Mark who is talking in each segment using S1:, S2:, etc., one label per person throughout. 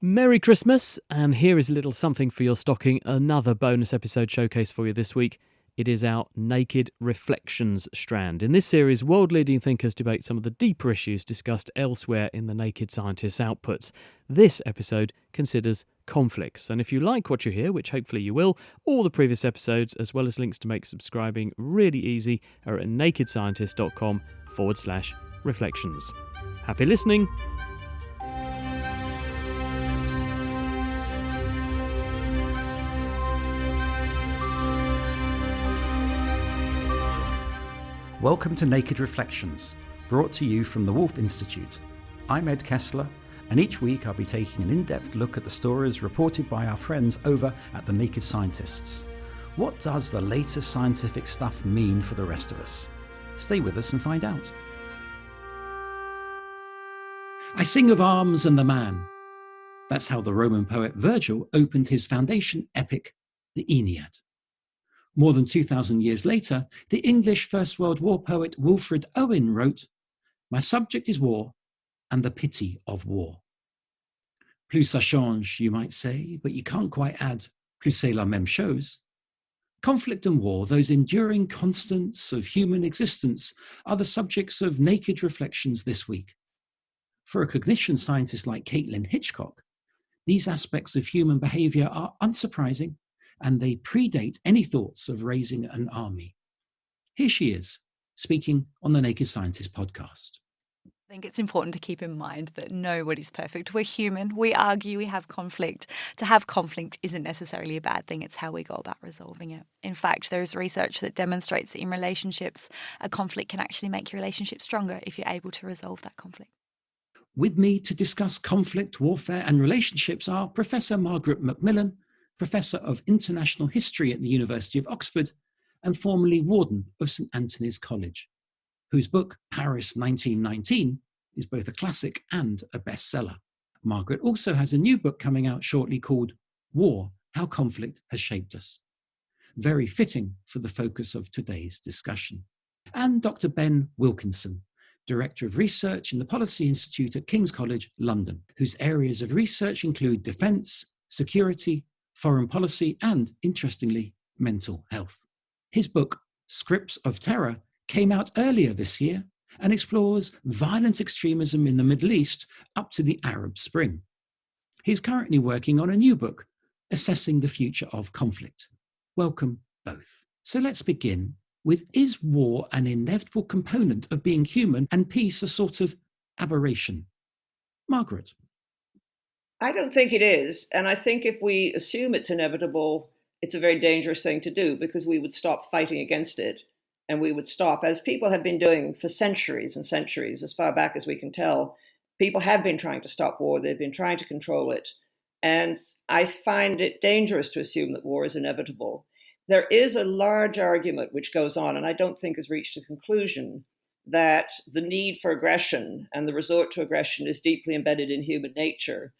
S1: Merry Christmas, and here is a little something for your stocking, another bonus episode showcase for you this week. It is our Naked Reflections strand. In this series, world-leading thinkers debate some of the deeper issues discussed elsewhere in the Naked Scientists' outputs. This episode considers conflicts, and if you like what you hear, which hopefully you will, all the previous episodes, as well as links to make subscribing really easy, are at nakedscientist.com/reflections. Happy listening!
S2: Welcome to Naked Reflections, brought to you from the Wolf Institute. I'm Ed Kessler, and each week I'll be taking an in-depth look at the stories reported by our friends over at the Naked Scientists. What does the latest scientific stuff mean for the rest of us? Stay with us and find out. I sing of arms and the man. That's how the Roman poet Virgil opened his foundation epic, the Aeneid. More than 2,000 years later, the English First World War poet Wilfred Owen wrote, "My subject is war and the pity of war." Plus ça change, you might say, but you can't quite add plus c'est la même chose. Conflict and war, those enduring constants of human existence, are the subjects of Naked Reflections this week. For a cognition scientist like Caitlin Hitchcock, these aspects of human behavior are unsurprising, and they predate any thoughts of raising an army. Here she is, speaking on the Naked Scientist podcast.
S3: I think it's important to keep in mind that nobody's perfect. We're human. We argue, we have conflict. To have conflict isn't necessarily a bad thing. It's how we go about resolving it. In fact, there's research that demonstrates that in relationships, a conflict can actually make your relationship stronger if you're able to resolve that conflict.
S2: With me to discuss conflict, warfare, and relationships are Professor Margaret Macmillan, Professor of International History at the University of Oxford and formerly Warden of St Antony's College, whose book, Paris 1919, is both a classic and a bestseller. Margaret also has a new book coming out shortly called War, How Conflict Has Shaped Us. Very fitting for the focus of today's discussion. And Dr. Ben Wilkinson, Director of Research in the Policy Institute at King's College, London, whose areas of research include defence, security, foreign policy, and, interestingly, mental health. His book, Scripts of Terror, came out earlier this year and explores violent extremism in the Middle East up to the Arab Spring. He's currently working on a new book, Assessing the Future of Conflict. Welcome both. So let's begin with, is war an inevitable component of being human and peace a sort of aberration? Margaret.
S4: I don't think it is. And I think if we assume it's inevitable, it's a very dangerous thing to do because we would stop fighting against it. And we would stop, as people have been doing for centuries and centuries, as far back as we can tell, people have been trying to stop war. They've been trying to control it. And I find it dangerous to assume that war is inevitable. There is a large argument which goes on, and I don't think has reached a conclusion, that the need for aggression and the resort to aggression is deeply embedded in human nature.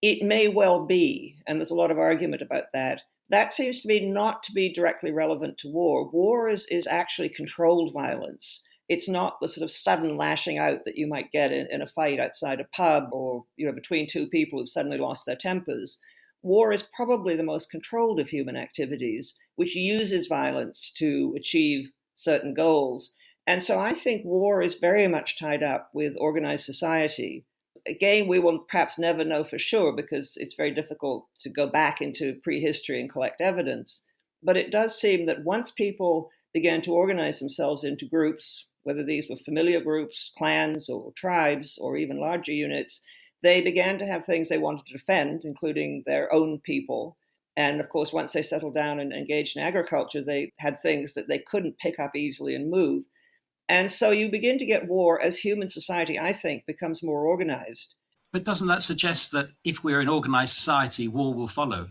S4: It may well be, and there's a lot of argument about that. That seems to me not to be directly relevant to war. War is actually controlled violence. It's not the sort of sudden lashing out that you might get in a fight outside a pub or between two people who've suddenly lost their tempers. War is probably the most controlled of human activities, which uses violence to achieve certain goals. And so I think war is very much tied up with organized society. Again, we will perhaps never know for sure because it's very difficult to go back into prehistory and collect evidence. But it does seem that once people began to organize themselves into groups, whether these were familiar groups, clans, or tribes, or even larger units, they began to have things they wanted to defend, including their own people. And of course, once they settled down and engaged in agriculture, they had things that they couldn't pick up easily and move. And so you begin to get war as human society, I think, becomes more organized.
S2: But doesn't that suggest that if we're an organized society, war will follow?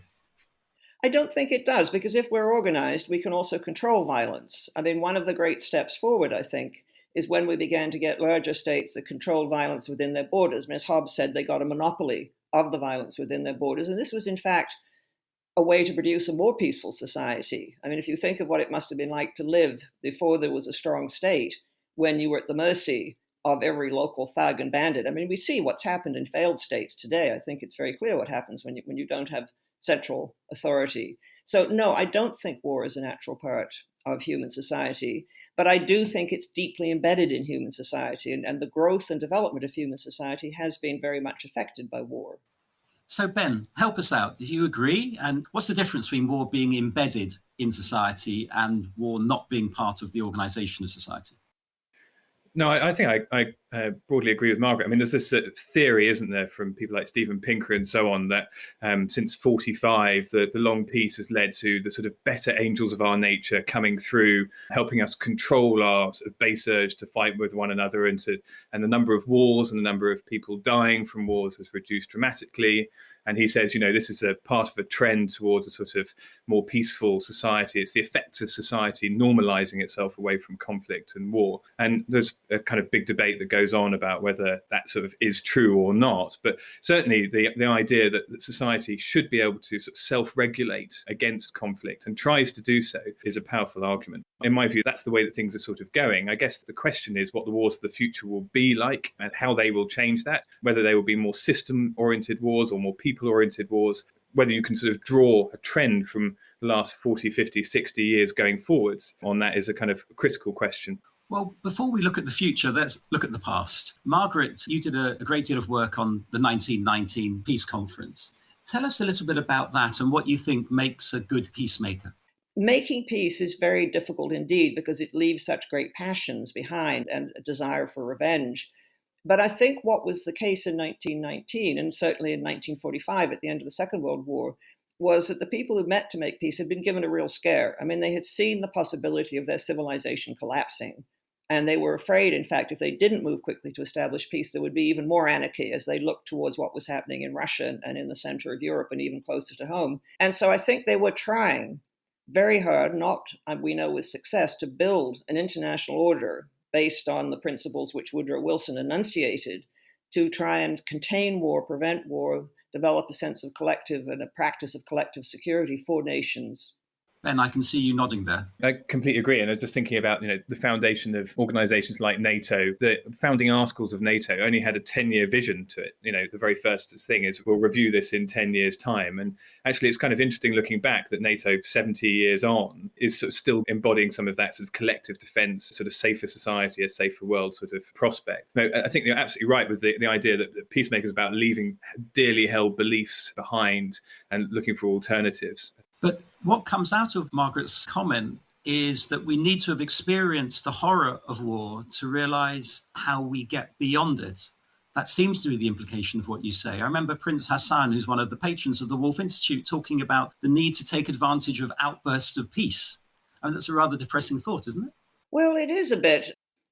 S4: I don't think it does, because if we're organized, we can also control violence. I mean, one of the great steps forward, I think, is when we began to get larger states that controlled violence within their borders. Ms. Hobbes said they got a monopoly of the violence within their borders. And this was, in fact, a way to produce a more peaceful society. I mean, if you think of what it must have been like to live before there was a strong state, when you were at the mercy of every local thug and bandit. I mean, we see what's happened in failed states today. I think it's very clear what happens when you don't have central authority. So no, I don't think war is a natural part of human society, but I do think it's deeply embedded in human society, and the growth and development of human society has been very much affected by war.
S2: So Ben, help us out. Do you agree? And what's the difference between war being embedded in society and war not being part of the organization of society?
S5: No, I think I broadly agree with Margaret. I mean, there's this theory, isn't there, from people like Steven Pinker and so on, that since 45, the long peace has led to the sort of better angels of our nature coming through, helping us control our sort of base urge to fight with one another, and the number of wars and the number of people dying from wars has reduced dramatically. And he says, this is a part of a trend towards a sort of more peaceful society. It's the effects of society normalizing itself away from conflict and war. And there's a kind of big debate that goes on about whether that sort of is true or not. But certainly the idea that society should be able to sort of self-regulate against conflict and tries to do so is a powerful argument. In my view, that's the way that things are sort of going. I guess the question is what the wars of the future will be like and how they will change that, whether they will be more system-oriented wars or more people-oriented wars, whether you can sort of draw a trend from the last 40, 50, 60 years going forwards on that is a kind of critical question.
S2: Well, before we look at the future, let's look at the past. Margaret, you did a great deal of work on the 1919 Peace Conference. Tell us a little bit about that and what you think makes a good peacemaker.
S4: Making peace is very difficult indeed because it leaves such great passions behind and a desire for revenge. But I think what was the case in 1919, and certainly in 1945 at the end of the Second World War, was that the people who met to make peace had been given a real scare. I mean, they had seen the possibility of their civilization collapsing. And they were afraid, in fact, if they didn't move quickly to establish peace, there would be even more anarchy as they looked towards what was happening in Russia and in the center of Europe and even closer to home. And so I think they were trying very hard, not, we know with success, to build an international order based on the principles which Woodrow Wilson enunciated to try and contain war, prevent war, develop a sense of collective and a practice of collective security for nations.
S2: Ben, I can see you nodding there.
S5: I completely agree. And I was just thinking about, the foundation of organizations like NATO. The founding articles of NATO only had a 10-year vision to it. The very first thing is we'll review this in 10 years' time. And actually, it's kind of interesting looking back that NATO, 70 years on, is sort of still embodying some of that sort of collective defense, sort of safer society, a safer world sort of prospect. No, I think you're absolutely right with the idea that peacemaker is about leaving dearly held beliefs behind and looking for alternatives.
S2: But what comes out of Margaret's comment is that we need to have experienced the horror of war to realize how we get beyond it. That seems to be the implication of what you say. I remember Prince Hassan, who's one of the patrons of the Wolf Institute, talking about the need to take advantage of outbursts of peace. I mean, that's a rather depressing thought, isn't it?
S4: Well, it is a bit.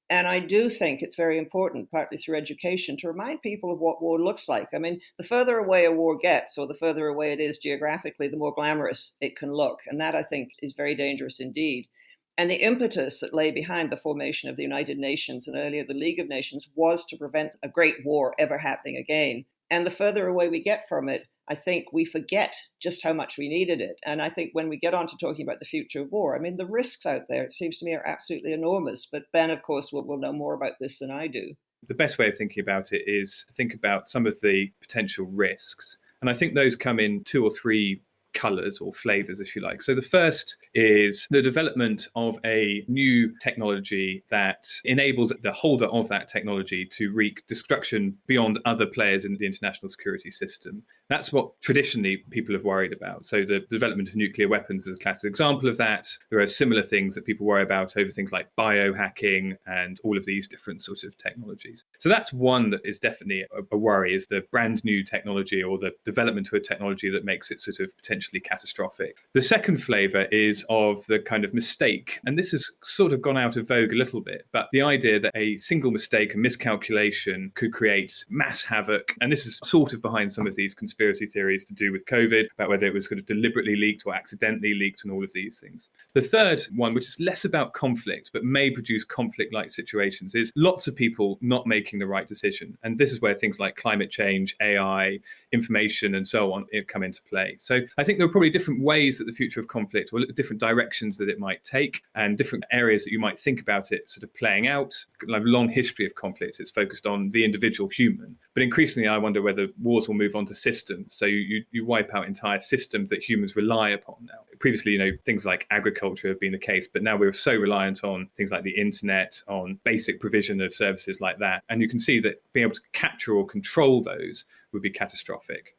S4: And I do think it's very important, partly through education, to remind people of what war looks like. I mean, the further away a war gets, or the further away it is geographically, the more glamorous it can look. And that, I think, is very dangerous indeed. And the impetus that lay behind the formation of the United Nations and earlier the League of Nations was to prevent a great war ever happening again. And the further away we get from it, I think we forget just how much we needed it. And I think when we get on to talking about the future of war, I mean, the risks out there, it seems to me, are absolutely enormous. But Ben, of course, will know more about this than I do.
S5: The best way of thinking about it is to think about some of the potential risks. And I think those come in 2 or 3 colours or flavours, if you like. So the first is the development of a new technology that enables the holder of that technology to wreak destruction beyond other players in the international security system. That's what traditionally people have worried about. So the development of nuclear weapons is a classic example of that. There are similar things that people worry about over things like biohacking and all of these different sorts of technologies. So that's one that is definitely a worry, is the brand new technology or the development of a technology that makes it sort of potentially catastrophic. The second flavour is of the kind of mistake. And this has sort of gone out of vogue a little bit, but the idea that a single mistake, a miscalculation could create mass havoc. And this is sort of behind some of these conspiracy theories to do with COVID, about whether it was sort of deliberately leaked or accidentally leaked and all of these things. The third one, which is less about conflict, but may produce conflict-like situations, is lots of people not making the right decision. And this is where things like climate change, AI, information, and so on come into play. So I think there are probably different ways that the future of conflict, or different different directions that it might take and different areas that you might think about it sort of playing out. Like a long history of conflict, it's focused on the individual human. But increasingly, I wonder whether wars will move on to systems. So you wipe out entire systems that humans rely upon now. Previously, things like agriculture have been the case, but now we're so reliant on things like the internet, on basic provision of services like that. And you can see that being able to capture or control those would be catastrophic.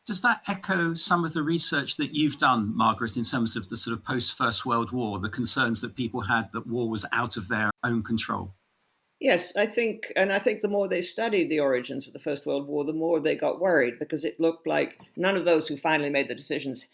S2: Does that echo some of the research that you've done, Margaret, in terms of the sort of post-First World War, the concerns that people had that war was out of their own control?
S4: Yes, I think the more they studied the origins of the First World War, the more they got worried, because it looked like none of those who finally made the decisions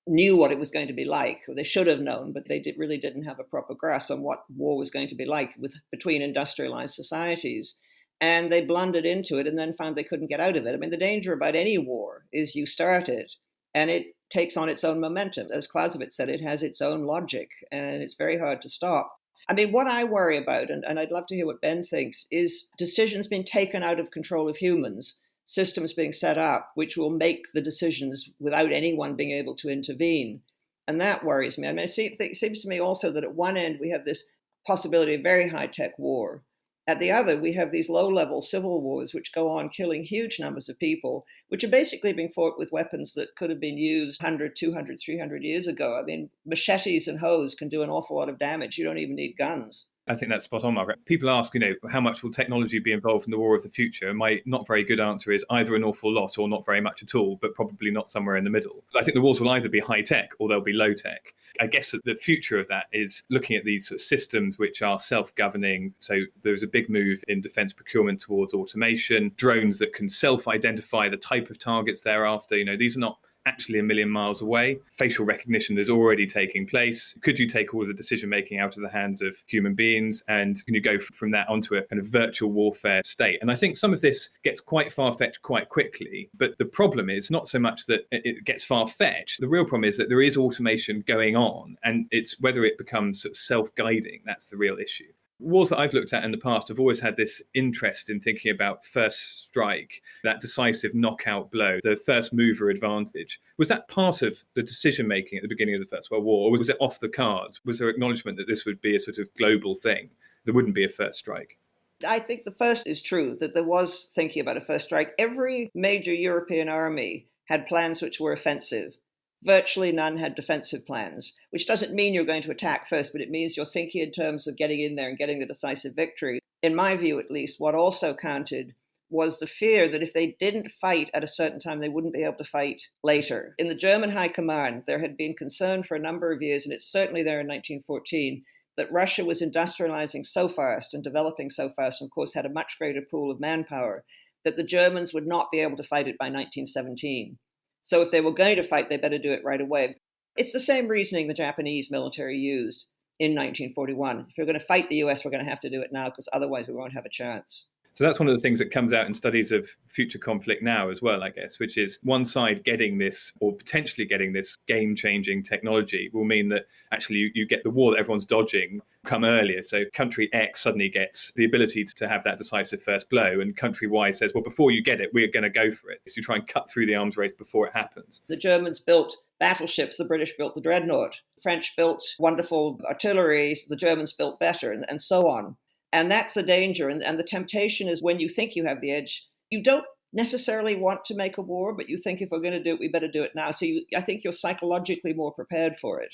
S4: knew what it was going to be like. Or they should have known, but they really didn't have a proper grasp on what war was going to be like between industrialized societies. And they blundered into it and then found they couldn't get out of it. I mean, the danger about any war is you start it and it takes on its own momentum. As Clausewitz said, it has its own logic and it's very hard to stop. I mean, what I worry about, and I'd love to hear what Ben thinks, is decisions being taken out of control of humans, systems being set up which will make the decisions without anyone being able to intervene. And that worries me. I mean, it seems to me also that at one end we have this possibility of very high-tech war. At the other, we have these low-level civil wars which go on killing huge numbers of people, which are basically being fought with weapons that could have been used 100, 200, 300 years ago. I mean, machetes and hoes can do an awful lot of damage. You don't even need guns.
S5: I think that's spot on, Margaret. People ask, how much will technology be involved in the war of the future? And my not very good answer is either an awful lot or not very much at all, but probably not somewhere in the middle. I think the wars will either be high tech or they'll be low tech. I guess that the future of that is looking at these sort of systems which are self-governing. So there's a big move in defense procurement towards automation, drones that can self-identify the type of targets they're after. These are not actually a million miles away. Facial recognition is already taking place. Could you take all of the decision making out of the hands of human beings? And can you go from that onto a kind of virtual warfare state? And I think some of this gets quite far-fetched quite quickly. But the problem is not so much that it gets far-fetched. The real problem is that there is automation going on, and it's whether it becomes sort of self-guiding. That's the real issue. Wars that I've looked at in the past have always had this interest in thinking about first strike, that decisive knockout blow, the first mover advantage. Was that part of the decision making at the beginning of the First World War, or was it off the cards? Was there acknowledgement that this would be a sort of global thing? There wouldn't be a first strike.
S4: I think the first is true, that there was thinking about a first strike. Every major European army had plans which were offensive. Virtually none had defensive plans, which doesn't mean you're going to attack first, but it means you're thinking in terms of getting in there and getting the decisive victory. In my view, at least, what also counted was the fear that if they didn't fight at a certain time, they wouldn't be able to fight later. In the German High Command, there had been concern for a number of years, and it's certainly there in 1914, that Russia was industrializing so fast and developing so fast, and of course had a much greater pool of manpower, that the Germans would not be able to fight it by 1917. So if they were going to fight, they better do it right away. It's the same reasoning the Japanese military used in 1941. If you're going to fight the US, we're going to have to do it now, because otherwise we won't have a chance.
S5: So that's one of the things that comes out in studies of future conflict now as well, I guess, which is one side getting this or potentially getting this game-changing technology will mean that actually you get the war that everyone's dodging come earlier. So country X suddenly gets the ability to have that decisive first blow, and country Y says, well, before you get it, we're going to go for it. So you try and cut through the arms race before it happens.
S4: The Germans built battleships, the British built the Dreadnought. The French built wonderful artillery, the Germans built better, and so on. And that's the danger. And the temptation is when you think you have the edge, you don't necessarily want to make a war, but you think if we're going to do it, we better do it now. So I think you're psychologically more prepared for it.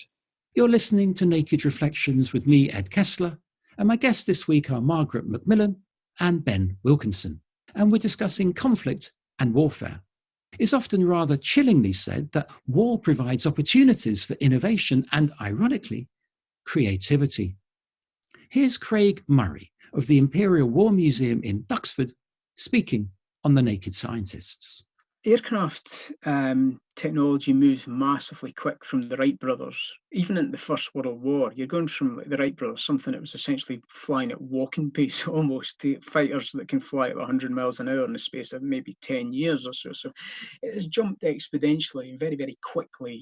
S2: You're listening to Naked Reflections with me, Ed Kessler, and my guests this week are Margaret Macmillan and Ben Wilkinson. And we're discussing conflict and warfare. It's often rather chillingly said that war provides opportunities for innovation and, ironically, creativity. Here's Craig Murray of the Imperial War Museum in Duxford speaking on The Naked Scientists.
S6: Aircraft technology moves massively quick from the Wright brothers. Even in the First World War, you're going from the Wright brothers, something that was essentially flying at walking pace almost, to fighters that can fly at 100 miles an hour in the space of maybe 10 years or so. So it has jumped exponentially, very, very quickly.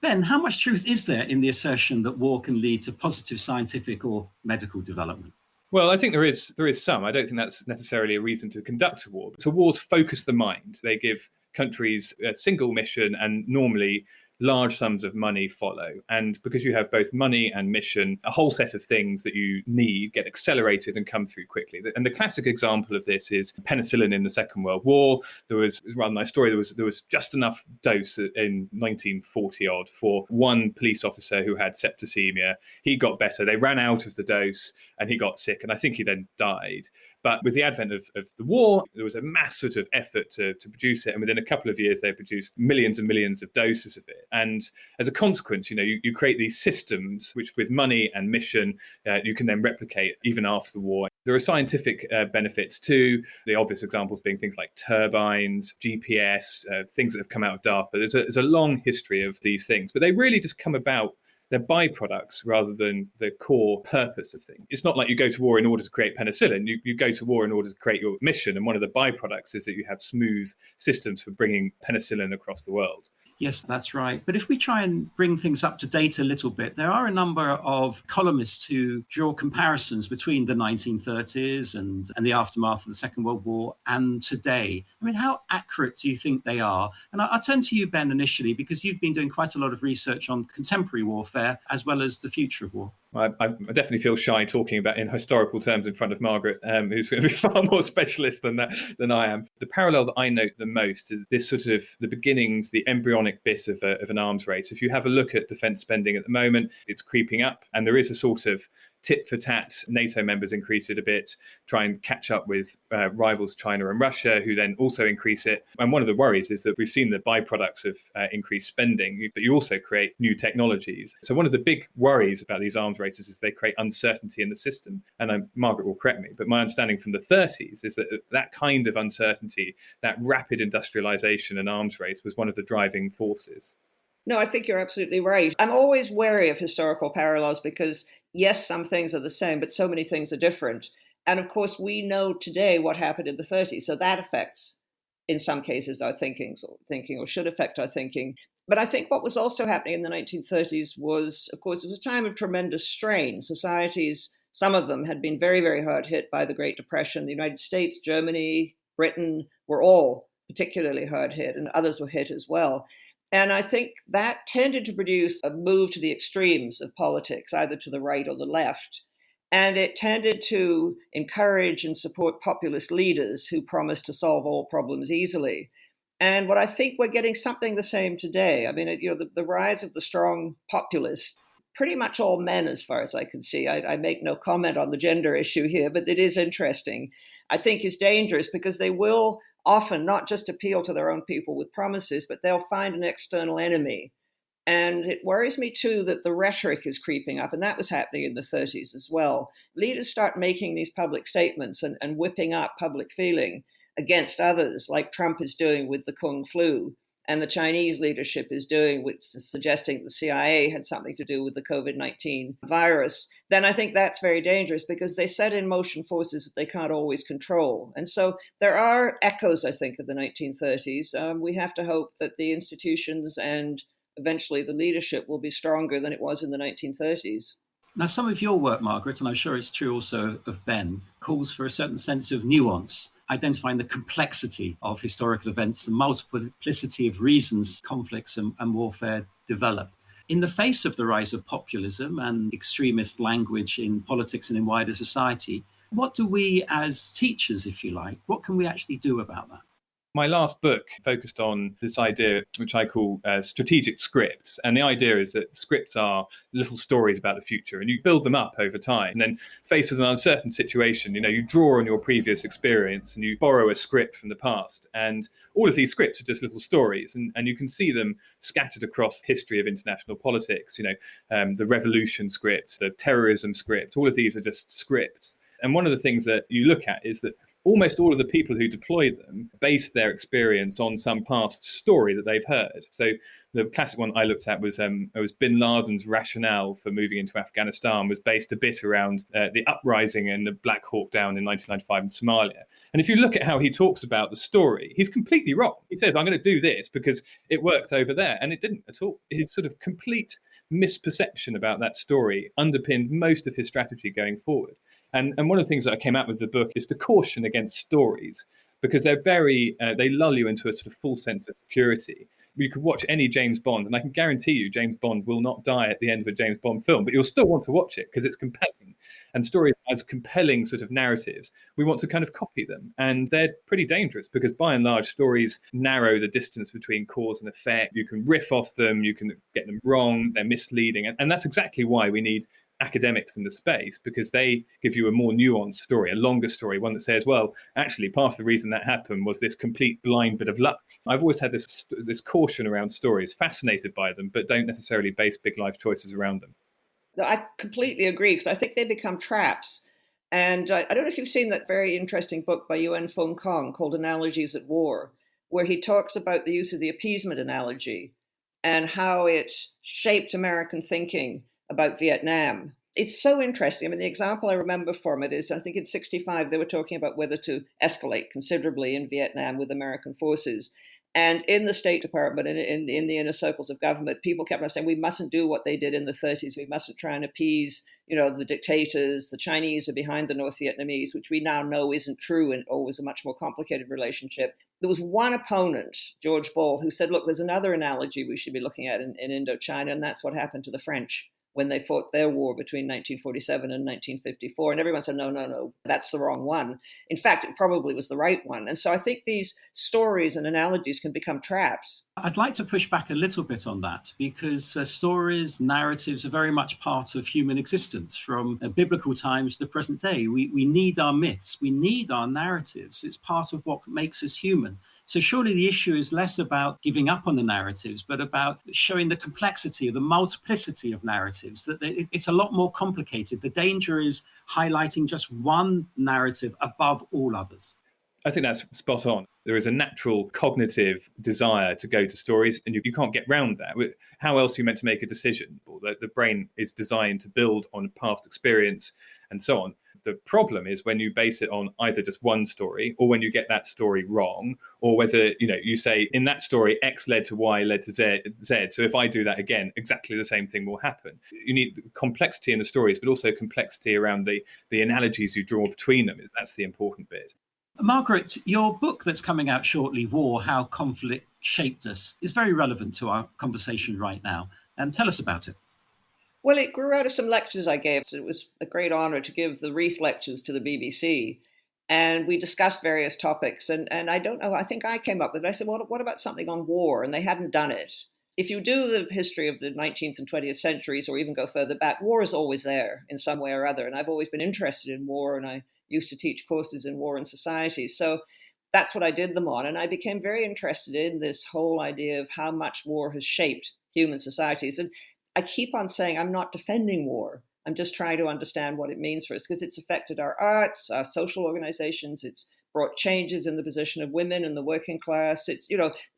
S2: Ben, how much truth is there in the assertion that war can lead to positive scientific or medical development?
S5: Well, I think there is some. I don't think that's necessarily a reason to conduct a war. So wars focus the mind. They give countries a single mission and normally large sums of money follow. And because you have both money and mission, a whole set of things that you need get accelerated and come through quickly. And the classic example of this is penicillin in the Second World War. It was a rather nice story. There was just enough dose in 1940 odd for one police officer who had septicemia. He got better. They ran out of the dose and he got sick. And I think he then died. But with the advent of the war, there was a mass sort of effort to produce it. And within a couple of years, they produced millions and millions of doses of it. And as a consequence, you create these systems, which with money and mission, you can then replicate even after the war. There are scientific benefits too. The obvious examples being things like turbines, GPS, things that have come out of DARPA. There's a long history of these things, but they really just come about. They're byproducts rather than the core purpose of things. It's not like you go to war in order to create penicillin. You go to war in order to create your mission. And one of the byproducts is that you have smooth systems for bringing penicillin across the world.
S2: Yes, that's right. But if we try and bring things up to date a little bit, there are a number of columnists who draw comparisons between the 1930s and the aftermath of the Second World War and today. I mean, how accurate do you think they are? And I'll turn to you, Ben, initially, because you've been doing quite a lot of research on contemporary warfare as well as the future of war.
S5: I definitely feel shy talking about in historical terms in front of Margaret, who's going to be far more specialist than I am. The parallel that I note the most is this sort of the beginnings, the embryonic bit of an arms race. If you have a look at defence spending at the moment, it's creeping up, and there is a sort of tit for tat. NATO members increase it a bit, try and catch up with rivals China and Russia, who then also increase it. And one of the worries is that we've seen the byproducts of increased spending, but you also create new technologies. So one of the big worries about these arms races is they create uncertainty in the system. And Margaret will correct me, but my understanding from the 30s is that that kind of uncertainty, that rapid industrialization and arms race was one of the driving forces.
S4: No, I think you're absolutely right. I'm always wary of historical parallels because, yes, some things are the same, but so many things are different. And of course, we know today what happened in the 30s. So that affects, in some cases, our thinking or should affect our thinking. But I think what was also happening in the 1930s was, of course, it was a time of tremendous strain. Societies, some of them had been very, very hard hit by the Great Depression. The United States, Germany, Britain were all particularly hard hit, and others were hit as well. And I think that tended to produce a move to the extremes of politics, either to the right or the left. And it tended to encourage and support populist leaders who promised to solve all problems easily. And what I think we're getting something the same today. I mean, the rise of the strong populists, pretty much all men as far as I can see. I make no comment on the gender issue here, but it is interesting. I think is dangerous because they will often not just appeal to their own people with promises, but they'll find an external enemy. And it worries me too that the rhetoric is creeping up, and that was happening in the 30s as well. Leaders start making these public statements and whipping up public feeling against others, like Trump is doing with the Kung flu, and the Chinese leadership is doing, which is suggesting the CIA had something to do with the COVID-19 virus, then I think that's very dangerous because they set in motion forces that they can't always control. And so there are echoes, I think, of the 1930s. We have to hope that the institutions and eventually the leadership will be stronger than it was in the 1930s.
S2: Now, some of your work, Margaret, and I'm sure it's true also of Ben, calls for a certain sense of nuance, identifying the complexity of historical events, the multiplicity of reasons conflicts and warfare develop. In the face of the rise of populism and extremist language in politics and in wider society, what do we as teachers, if you like, what can we actually do about that?
S5: My last book focused on this idea, which I call strategic scripts. And the idea is that scripts are little stories about the future, and you build them up over time. And then faced with an uncertain situation, you draw on your previous experience and you borrow a script from the past. And all of these scripts are just little stories, and you can see them scattered across the history of international politics. The revolution script, the terrorism script, all of these are just scripts. And one of the things that you look at is that almost all of the people who deploy them base their experience on some past story that they've heard. So the classic one I looked at was Bin Laden's rationale for moving into Afghanistan was based a bit around the uprising and the Black Hawk Down in 1995 in Somalia. And if you look at how he talks about the story, he's completely wrong. He says, I'm going to do this because it worked over there. And it didn't at all. His sort of complete misperception about that story underpinned most of his strategy going forward. And one of the things that I came out with the book is to caution against stories, because they're they lull you into a sort of false sense of security. You could watch any James Bond, and I can guarantee you James Bond will not die at the end of a James Bond film, but you'll still want to watch it because it's compelling. And stories as compelling sort of narratives, we want to kind of copy them. And they're pretty dangerous because by and large, stories narrow the distance between cause and effect. You can riff off them, you can get them wrong, they're misleading. And that's exactly why we need academics in the space, because they give you a more nuanced story, a longer story, one that says, well, actually, part of the reason that happened was this complete blind bit of luck. I've always had this caution around stories, fascinated by them, but don't necessarily base big life choices around them.
S4: I completely agree, because I think they become traps. And I don't know if you've seen that very interesting book by Yuen Fung Kong called Analogies at War, where he talks about the use of the appeasement analogy and how it shaped American thinking about Vietnam. It's so interesting. I mean, the example I remember from it is, I think in 1965, they were talking about whether to escalate considerably in Vietnam with American forces. And in the State Department and in the inner circles of government, people kept on saying, we mustn't do what they did in the 1930s. We mustn't try and appease, the dictators. The Chinese are behind the North Vietnamese, which we now know isn't true and always a much more complicated relationship. There was one opponent, George Ball, who said, look, there's another analogy we should be looking at in Indochina, and that's what happened to the French when they fought their war between 1947 and 1954. And everyone said, no, that's the wrong one. In fact, it probably was the right one. And so I think these stories and analogies can become traps.
S2: I'd like to push back a little bit on that, because stories, narratives are very much part of human existence from biblical times to the present day. We need our myths. We need our narratives. It's part of what makes us human. So surely the issue is less about giving up on the narratives, but about showing the complexity, the multiplicity of narratives, that it's a lot more complicated. The danger is highlighting just one narrative above all others.
S5: I think that's spot on. There is a natural cognitive desire to go to stories, and you can't get round that. How else are you meant to make a decision? The brain is designed to build on past experience and so on. The problem is when you base it on either just one story, or when you get that story wrong, or whether you say in that story X led to Y led to Z. So if I do that again, exactly the same thing will happen. You need complexity in the stories, but also complexity around the analogies you draw between them. That's the important bit.
S2: Margaret, your book that's coming out shortly, War: How Conflict Shaped Us, is very relevant to our conversation right now. Tell us about it.
S4: Well, it grew out of some lectures I gave. It was a great honor to give the Reith lectures to the BBC. And we discussed various topics. And I don't know, I think I came up with it. I said, well, what about something on war? And they hadn't done it. If you do the history of the 19th and 20th centuries, or even go further back, war is always there in some way or other. And I've always been interested in war, and I used to teach courses in war and society. So that's what I did them on. And I became very interested in this whole idea of how much war has shaped human societies. And I keep on saying I'm not defending war. I'm just trying to understand what it means for us, because it's affected our arts, our social organizations. It's brought changes in the position of women and the working class.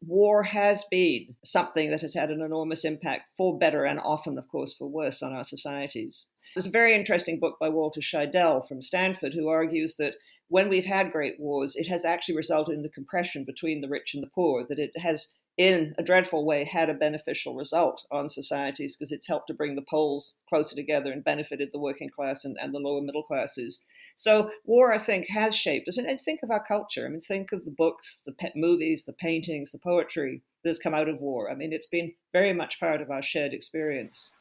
S4: War has been something that has had an enormous impact, for better and often, of course, for worse, on our societies. There's a very interesting book by Walter Scheidel from Stanford, who argues that when we've had great wars, it has actually resulted in the compression between the rich and the poor, that it has, in a dreadful way, had a beneficial result on societies, because it's helped to bring the poles closer together and benefited the working class and the lower middle classes. So war, I think, has shaped us. And think of our culture. I mean, think of the books, the movies, the paintings, the poetry that's come out of war. I mean, it's been very much part of our shared experience.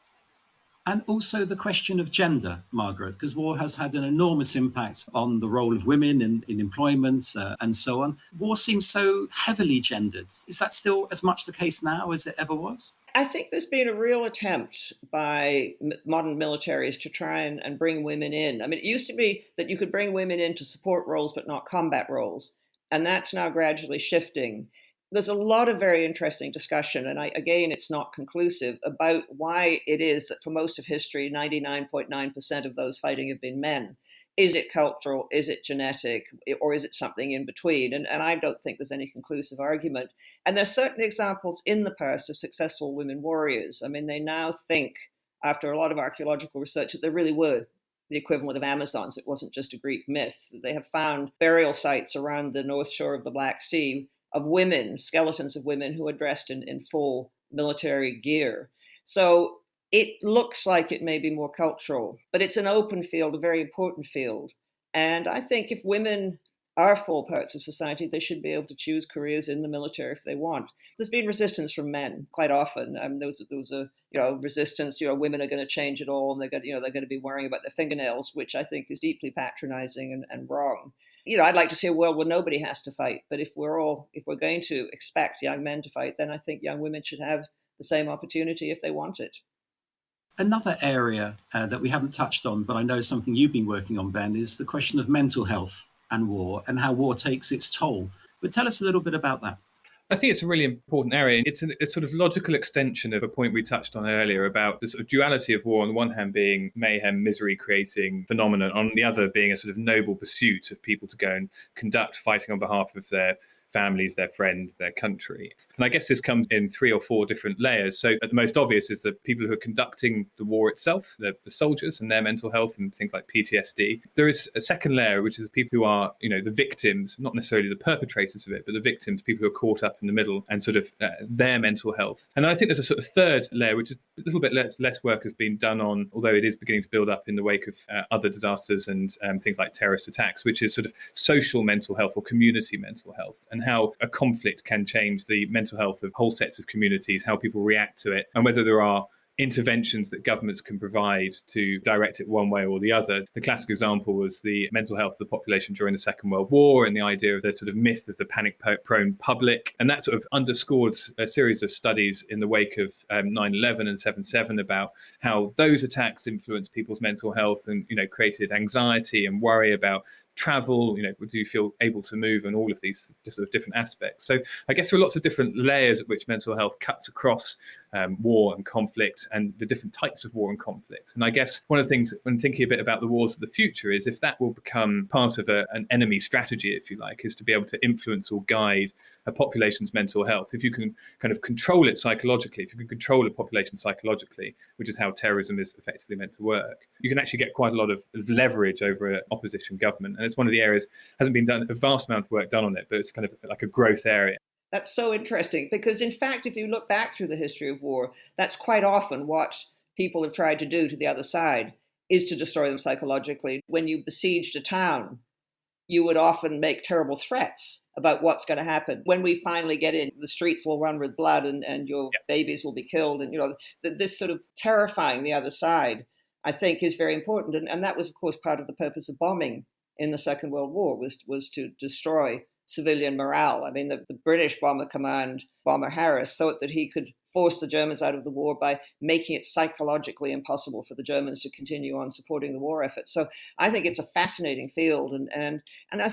S2: And also the question of gender, Margaret, because war has had an enormous impact on the role of women in employment and so on. War seems so heavily gendered. Is that still as much the case now as it ever was?
S4: I think there's been a real attempt by modern militaries to try and bring women in. I mean, it used to be that you could bring women into support roles, but not combat roles. And that's now gradually shifting. There's a lot of very interesting discussion, and again, it's not conclusive, about why it is that for most of history, 99.9% of those fighting have been men. Is it cultural? Is it genetic? Or is it something in between? And I don't think there's any conclusive argument. And there's certainly examples in the past of successful women warriors. I mean, they now think, after a lot of archaeological research, that there really were the equivalent of Amazons. It wasn't just a Greek myth. They have found burial sites around the north shore of the Black Sea of women, skeletons of women who are dressed in full military gear. So it looks like it may be more cultural, but it's an open field, a very important field. And I think if women are full parts of society, they should be able to choose careers in the military if they want. There's been resistance from men quite often. There was a resistance. Women are going to change it all, and they're going to be worrying about their fingernails, which I think is deeply patronizing and wrong. I'd like to see a world where nobody has to fight. But if we're going to expect young men to fight, then I think young women should have the same opportunity if they want it.
S2: Another area that we haven't touched on, but I know is something you've been working on, Ben, is the question of mental health and war, and how war takes its toll. But tell us a little bit about that.
S5: I think it's a really important area. It's a sort of logical extension of a point we touched on earlier about the sort of duality of war, on the one hand being mayhem, misery-creating phenomenon, on the other being a sort of noble pursuit of people to go and conduct fighting on behalf of their families, their friends, their country. And I guess this comes in 3 or 4 different layers. So the most obvious is the people who are conducting the war itself, the soldiers and their mental health and things like PTSD. There is a second layer, which is the people who are, the victims, not necessarily the perpetrators of it, but the victims, people who are caught up in the middle and sort of their mental health. And then I think there's a sort of third layer, which is a little bit less work has been done on, although it is beginning to build up in the wake of other disasters and things like terrorist attacks, which is sort of social mental health or community mental health, and how a conflict can change the mental health of whole sets of communities, how people react to it, and whether there are interventions that governments can provide to direct it one way or the other. The classic example was the mental health of the population during the Second World War and the idea of the sort of myth of the panic-prone public. And that sort of underscored a series of studies in the wake of 9/11 and 7/7 about how those attacks influenced people's mental health and, created anxiety and worry about travel, do you feel able to move, and all of these sort of different aspects. So I guess there are lots of different layers at which mental health cuts across war and conflict and the different types of war and conflict. And I guess one of the things when thinking a bit about the wars of the future is if that will become part of an enemy strategy, if you like, is to be able to influence or guide a population's mental health. If you can kind of control it psychologically, if you can control a population psychologically, which is how terrorism is effectively meant to work, you can actually get quite a lot of leverage over an opposition government. And it's one of the areas, hasn't been done a vast amount of work done on it, but it's kind of like a growth area.
S4: That's so interesting because, in fact, if you look back through the history of war, that's quite often what people have tried to do to the other side, is to destroy them psychologically. When you besieged a town, you would often make terrible threats about what's going to happen. When we finally get in, the streets will run with blood and your babies will be killed. And, this sort of terrifying the other side, I think, is very important. And that was, of course, part of the purpose of bombing in the Second World War, was to destroy civilian morale. I mean, the British Bomber Command, Bomber Harris, thought that he could force the Germans out of the war by making it psychologically impossible for the Germans to continue on supporting the war effort. So I think it's a fascinating field. And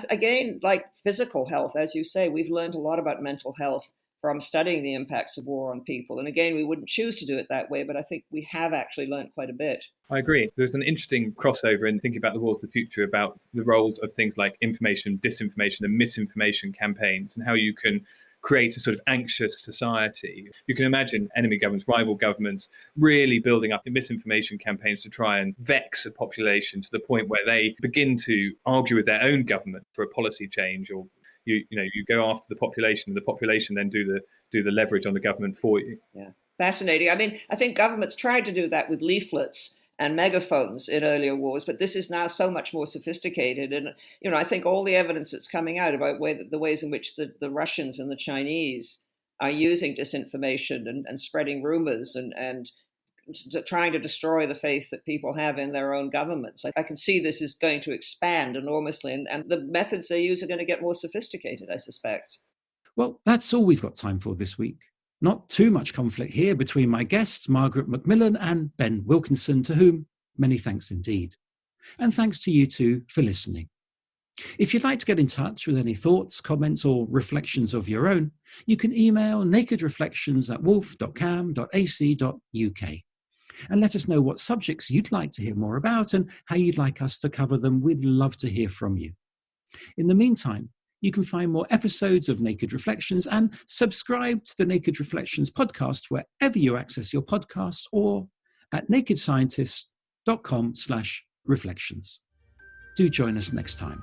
S4: again, like physical health, as you say, we've learned a lot about mental health from studying the impacts of war on people. And again, we wouldn't choose to do it that way, but I think we have actually learned quite a bit.
S5: I agree. There's an interesting crossover in thinking about the wars of the future, about the roles of things like information, disinformation, and misinformation campaigns, and how you can create a sort of anxious society. You can imagine enemy governments, rival governments, really building up misinformation campaigns to try and vex a population to the point where they begin to argue with their own government for a policy change, or you go after the population, and the population then do the leverage on the government for you.
S4: Yeah, fascinating. I mean, I think governments tried to do that with leaflets and megaphones in earlier wars, but this is now so much more sophisticated. And, I think all the evidence that's coming out about the ways in which the Russians and the Chinese are using disinformation and spreading rumors and trying to destroy the faith that people have in their own governments. I can see this is going to expand enormously, and the methods they use are going to get more sophisticated, I suspect.
S2: Well, that's all we've got time for this week. Not too much conflict here between my guests, Margaret Macmillan and Ben Wilkinson, to whom many thanks indeed. And thanks to you two for listening. If you'd like to get in touch with any thoughts, comments, or reflections of your own, you can email nakedreflections@wolf.cam.ac.uk. And let us know what subjects you'd like to hear more about and how you'd like us to cover them. We'd love to hear from you. In the meantime, you can find more episodes of Naked Reflections and subscribe to the Naked Reflections podcast wherever you access your podcasts, or at nakedscientist.com/reflections. Do join us next time.